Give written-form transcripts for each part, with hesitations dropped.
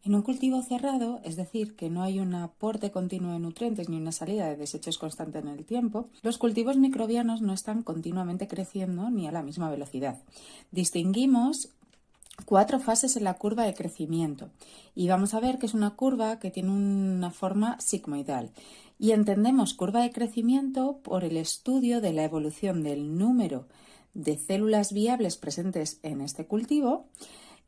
En un cultivo cerrado, es decir, que no hay un aporte continuo de nutrientes ni una salida de desechos constante en el tiempo, los cultivos microbianos no están continuamente creciendo ni a la misma velocidad. Distinguimos 4 fases en la curva de crecimiento y vamos a ver que es una curva que tiene una forma sigmoidal y entendemos curva de crecimiento por el estudio de la evolución del número de células viables presentes en este cultivo,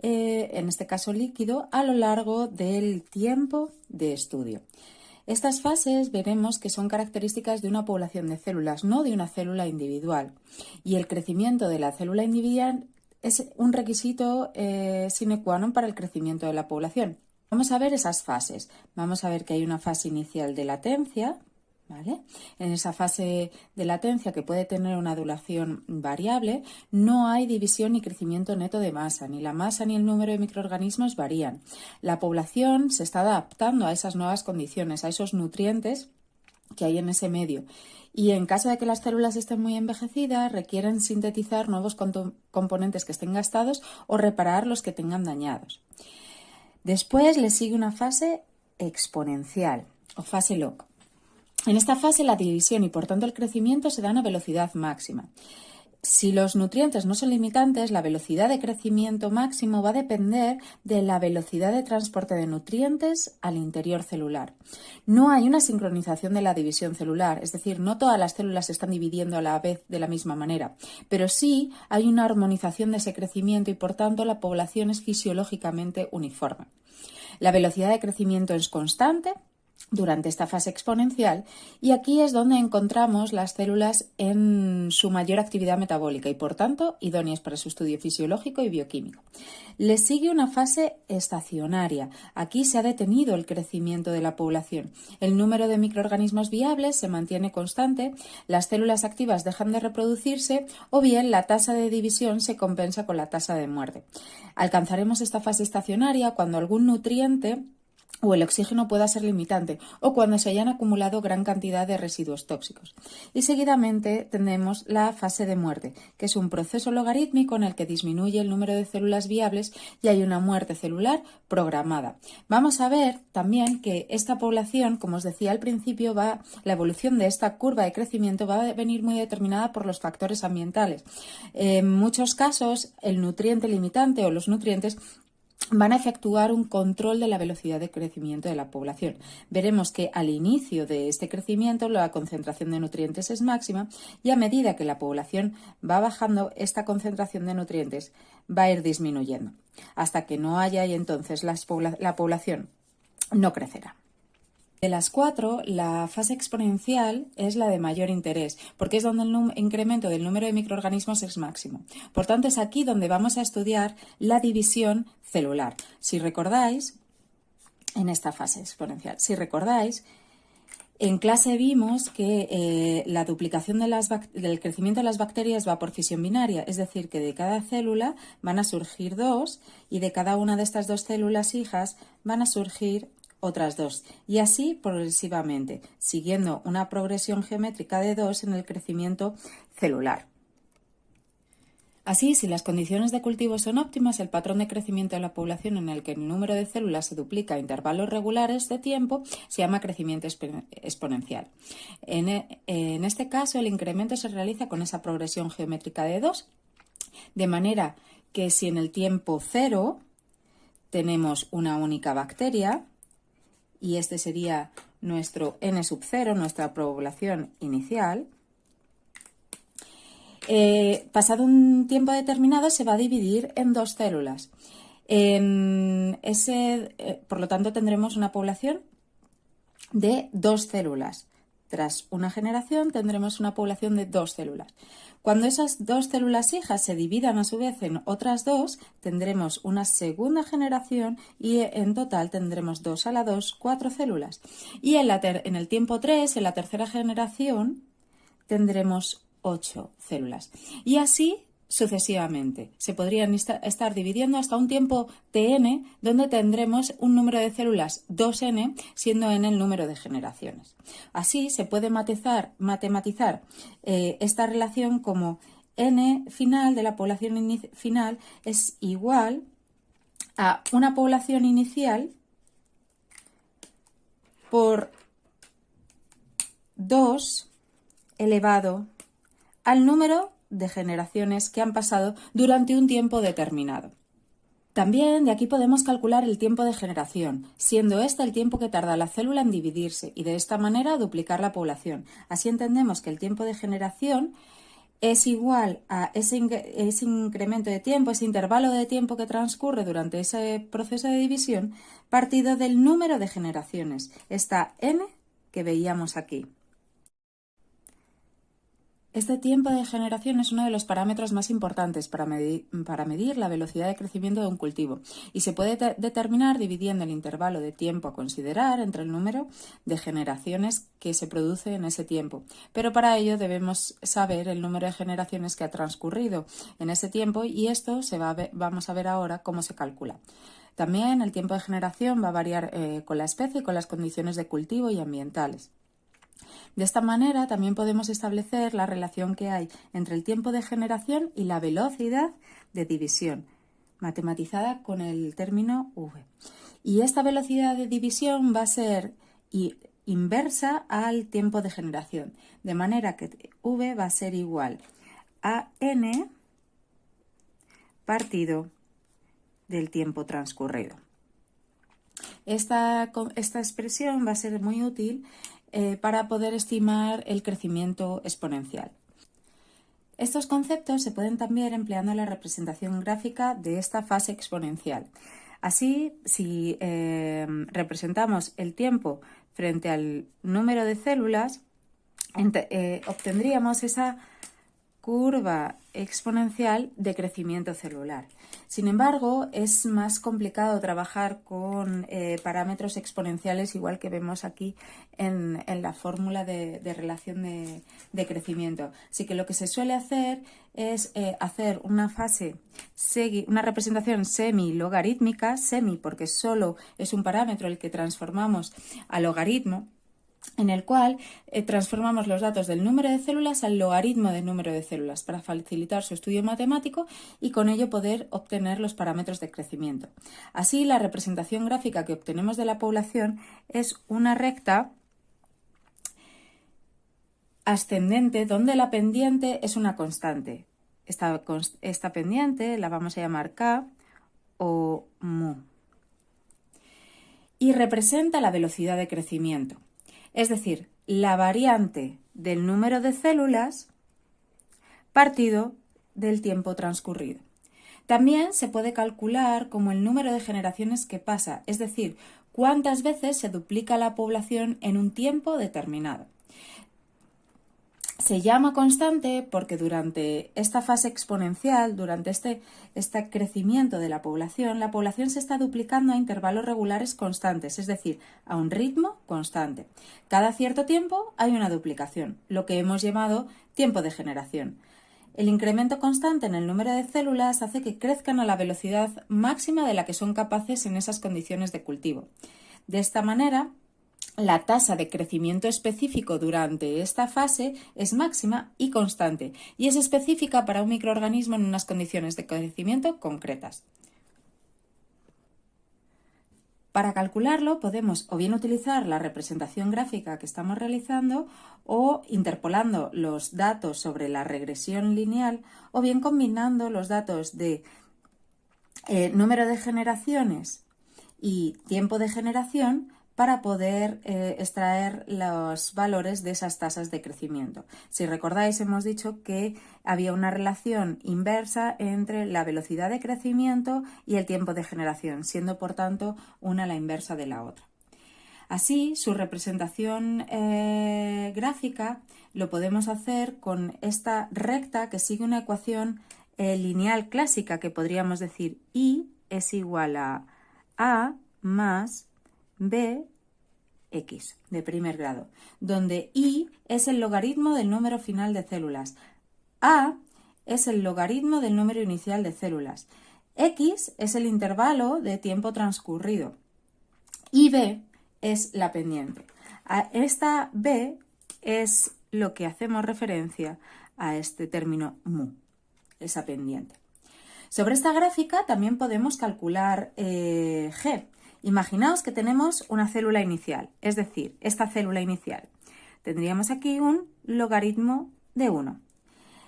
en este caso líquido, a lo largo del tiempo de estudio. Estas fases veremos que son características de una población de células, no de una célula individual, y el crecimiento de la célula individual es un requisito sine qua non para el crecimiento de la población. Vamos a ver esas fases. Vamos a ver que hay una fase inicial de latencia, ¿vale? En esa fase de latencia, que puede tener una duración variable, no hay división ni crecimiento neto de masa, ni la masa ni el número de microorganismos varían. La población se está adaptando a esas nuevas condiciones, a esos nutrientes que hay en ese medio. Y en caso de que las células estén muy envejecidas, requieren sintetizar nuevos componentes que estén gastados o reparar los que tengan dañados. Después le sigue una fase exponencial o fase log. En esta fase la división y por tanto el crecimiento se dan a velocidad máxima. Si los nutrientes no son limitantes, la velocidad de crecimiento máximo va a depender de la velocidad de transporte de nutrientes al interior celular. No hay una sincronización de la división celular, es decir, no todas las células se están dividiendo a la vez de la misma manera, pero sí hay una armonización de ese crecimiento y por tanto la población es fisiológicamente uniforme. La velocidad de crecimiento es constante durante esta fase exponencial y aquí es donde encontramos las células en su mayor actividad metabólica y por tanto idóneas para su estudio fisiológico y bioquímico. Le sigue una fase estacionaria. Aquí se ha detenido el crecimiento de la población. El número de microorganismos viables se mantiene constante, las células activas dejan de reproducirse o bien la tasa de división se compensa con la tasa de muerte. Alcanzaremos esta fase estacionaria cuando algún nutriente o el oxígeno pueda ser limitante o cuando se hayan acumulado gran cantidad de residuos tóxicos. Y seguidamente tenemos la fase de muerte, que es un proceso logarítmico en el que disminuye el número de células viables y hay una muerte celular programada. Vamos a ver también que esta población, como os decía al principio, la evolución de esta curva de crecimiento va a venir muy determinada por los factores ambientales. En muchos casos, el nutriente limitante o los nutrientes van a efectuar un control de la velocidad de crecimiento de la población. Veremos que al inicio de este crecimiento la concentración de nutrientes es máxima y a medida que la población va bajando, esta concentración de nutrientes va a ir disminuyendo hasta que no haya y entonces la población no crecerá. De las 4, la fase exponencial es la de mayor interés, porque es donde el incremento del número de microorganismos es máximo. Por tanto, es aquí donde vamos a estudiar la división celular. Si recordáis, en esta fase exponencial, en clase vimos que la duplicación del crecimiento de las bacterias va por fisión binaria, es decir, que de cada célula van a surgir 2 y de cada una de estas 2 células hijas van a surgir otras 2 y así progresivamente, siguiendo una progresión geométrica de 2 en el crecimiento celular. Así, si las condiciones de cultivo son óptimas, el patrón de crecimiento de la población en el que el número de células se duplica a intervalos regulares de tiempo se llama crecimiento exponencial. En este caso, el incremento se realiza con esa progresión geométrica de 2, de manera que si en el tiempo 0 tenemos una única bacteria, y este sería nuestro n sub 0, nuestra población inicial, pasado un tiempo determinado se va a dividir en 2 células. Por lo tanto, tendremos una población de 2 células. Tras una generación tendremos una población de 2 células. Cuando esas 2 células hijas se dividan a su vez en otras 2, tendremos una segunda generación y en total tendremos 2 a la 2, 4 células. Y en el tiempo 3, en la tercera generación, tendremos 8 células. Y así sucesivamente. Se podrían estar dividiendo hasta un tiempo tn, donde tendremos un número de células 2n, siendo n el número de generaciones. Así se puede matematizar esta relación como n final de la población final es igual a una población inicial por 2 elevado al número de generaciones que han pasado durante un tiempo determinado. También de aquí podemos calcular el tiempo de generación, siendo este el tiempo que tarda la célula en dividirse y de esta manera duplicar la población. Así entendemos que el tiempo de generación es igual a ese incremento de tiempo, ese intervalo de tiempo que transcurre durante ese proceso de división, partido del número de generaciones, esta n que veíamos aquí. Este tiempo de generación es uno de los parámetros más importantes para medir la velocidad de crecimiento de un cultivo y se puede determinar dividiendo el intervalo de tiempo a considerar entre el número de generaciones que se produce en ese tiempo. Pero para ello debemos saber el número de generaciones que ha transcurrido en ese tiempo y esto vamos a ver ahora cómo se calcula. También el tiempo de generación va a variar con la especie y con las condiciones de cultivo y ambientales. De esta manera también podemos establecer la relación que hay entre el tiempo de generación y la velocidad de división, matematizada con el término v. Y esta velocidad de división va a ser inversa al tiempo de generación, de manera que v va a ser igual a n partido del tiempo transcurrido. Esta expresión va a ser muy útil para poder estimar el crecimiento exponencial. Estos conceptos se pueden también empleando la representación gráfica de esta fase exponencial. Así, si representamos el tiempo frente al número de células, obtendríamos esa curva exponencial de crecimiento celular. Sin embargo, es más complicado trabajar con parámetros exponenciales, igual que vemos aquí en la fórmula de relación de crecimiento. Así que lo que se suele hacer es hacer una representación semi-logarítmica, semi porque solo es un parámetro el que transformamos a logaritmo, en el cual transformamos los datos del número de células al logaritmo del número de células para facilitar su estudio matemático y con ello poder obtener los parámetros de crecimiento. Así, la representación gráfica que obtenemos de la población es una recta ascendente donde la pendiente es una constante. Esta pendiente la vamos a llamar K o mu y representa la velocidad de crecimiento. Es decir, la variante del número de células partido del tiempo transcurrido. También se puede calcular como el número de generaciones que pasa, es decir, cuántas veces se duplica la población en un tiempo determinado. Se llama constante porque durante esta fase exponencial, durante este crecimiento de la población se está duplicando a intervalos regulares constantes, es decir, a un ritmo constante. Cada cierto tiempo hay una duplicación, lo que hemos llamado tiempo de generación. El incremento constante en el número de células hace que crezcan a la velocidad máxima de la que son capaces en esas condiciones de cultivo. De esta manera, la tasa de crecimiento específico durante esta fase es máxima y constante y es específica para un microorganismo en unas condiciones de crecimiento concretas. Para calcularlo podemos o bien utilizar la representación gráfica que estamos realizando o interpolando los datos sobre la regresión lineal o bien combinando los datos de número de generaciones y tiempo de generación para poder extraer los valores de esas tasas de crecimiento. Si recordáis, hemos dicho que había una relación inversa entre la velocidad de crecimiento y el tiempo de generación, siendo por tanto una la inversa de la otra. Así, su representación gráfica lo podemos hacer con esta recta que sigue una ecuación lineal clásica que podríamos decir I es igual a más Bx de primer grado, donde I es el logaritmo del número final de células, A es el logaritmo del número inicial de células, X es el intervalo de tiempo transcurrido y B es la pendiente. Esta B es lo que hacemos referencia a este término mu, esa pendiente. Sobre esta gráfica también podemos calcular G Imaginaos que tenemos una célula inicial, es decir, esta célula inicial. Tendríamos aquí un logaritmo de 1.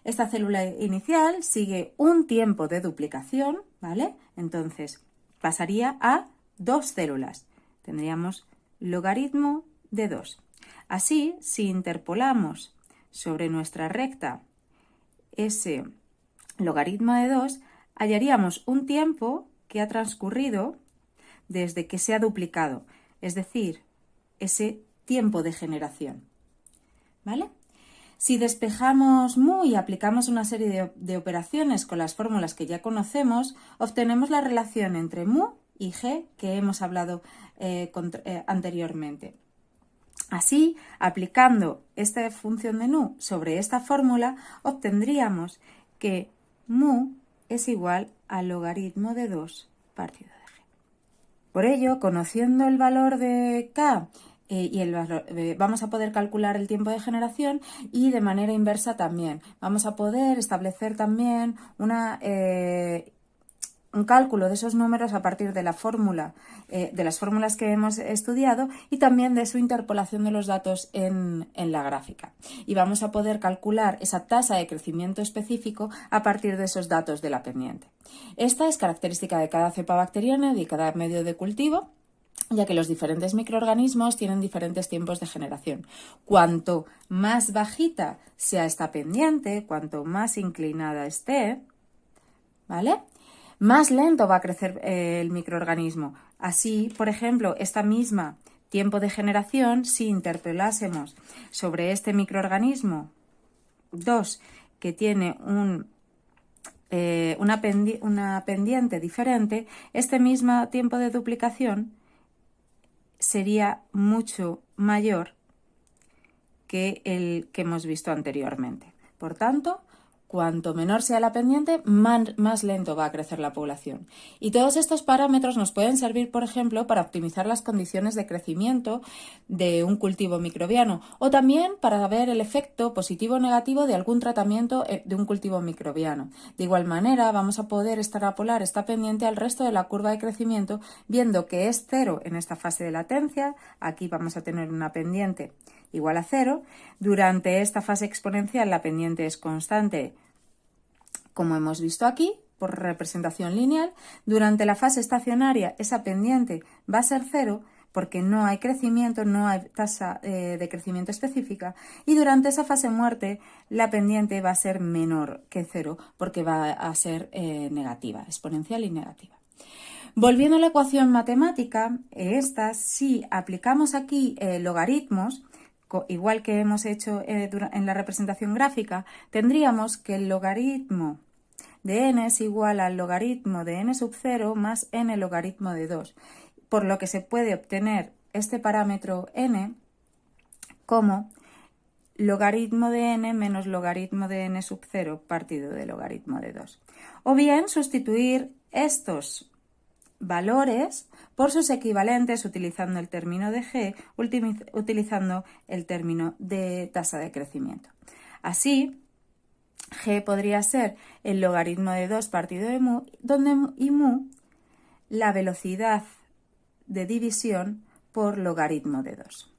Esta célula inicial sigue un tiempo de duplicación, ¿vale? Entonces pasaría a 2 células. Tendríamos logaritmo de 2. Así, si interpolamos sobre nuestra recta ese logaritmo de 2, hallaríamos un tiempo que ha transcurrido desde que se ha duplicado, es decir, ese tiempo de generación, ¿vale? Si despejamos mu y aplicamos una serie de operaciones con las fórmulas que ya conocemos, obtenemos la relación entre mu y g que hemos hablado anteriormente. Así, aplicando esta función de nu sobre esta fórmula, obtendríamos que mu es igual al logaritmo de 2 partido de g. Por ello, conociendo el valor de k vamos a poder calcular el tiempo de generación y de manera inversa también. Vamos a poder establecer también un cálculo de esos números a partir de la fórmula, de las fórmulas que hemos estudiado y también de su interpolación de los datos en la gráfica. Y vamos a poder calcular esa tasa de crecimiento específico a partir de esos datos de la pendiente. Esta es característica de cada cepa bacteriana y de cada medio de cultivo, ya que los diferentes microorganismos tienen diferentes tiempos de generación. Cuanto más bajita sea esta pendiente, cuanto más inclinada esté, ¿vale?, más lento va a crecer el microorganismo. Así, por ejemplo, esta misma tiempo de generación, si interpelásemos sobre este microorganismo 2 que tiene una pendiente diferente, este mismo tiempo de duplicación sería mucho mayor que el que hemos visto anteriormente. Por tanto, cuanto menor sea la pendiente, más lento va a crecer la población. Y todos estos parámetros nos pueden servir, por ejemplo, para optimizar las condiciones de crecimiento de un cultivo microbiano o también para ver el efecto positivo o negativo de algún tratamiento de un cultivo microbiano. De igual manera, vamos a poder extrapolar esta pendiente al resto de la curva de crecimiento, viendo que es 0 en esta fase de latencia. Aquí vamos a tener una pendiente igual a 0. Durante esta fase exponencial la pendiente es constante, como hemos visto aquí, por representación lineal. Durante la fase estacionaria esa pendiente va a ser 0 porque no hay crecimiento, no hay tasa de crecimiento específica, y durante esa fase muerte la pendiente va a ser menor que 0 porque va a ser negativa, exponencial y negativa. Volviendo a la ecuación matemática, si aplicamos aquí logaritmos, igual que hemos hecho en la representación gráfica, tendríamos que el logaritmo de n es igual al logaritmo de n sub 0 más n logaritmo de 2, por lo que se puede obtener este parámetro n como logaritmo de n menos logaritmo de n sub 0 partido de logaritmo de 2. O bien sustituir estos valores por sus equivalentes utilizando el término de g, utilizando el término de tasa de crecimiento. Así, g podría ser el logaritmo de 2 partido de mu, donde mu la velocidad de división por logaritmo de 2.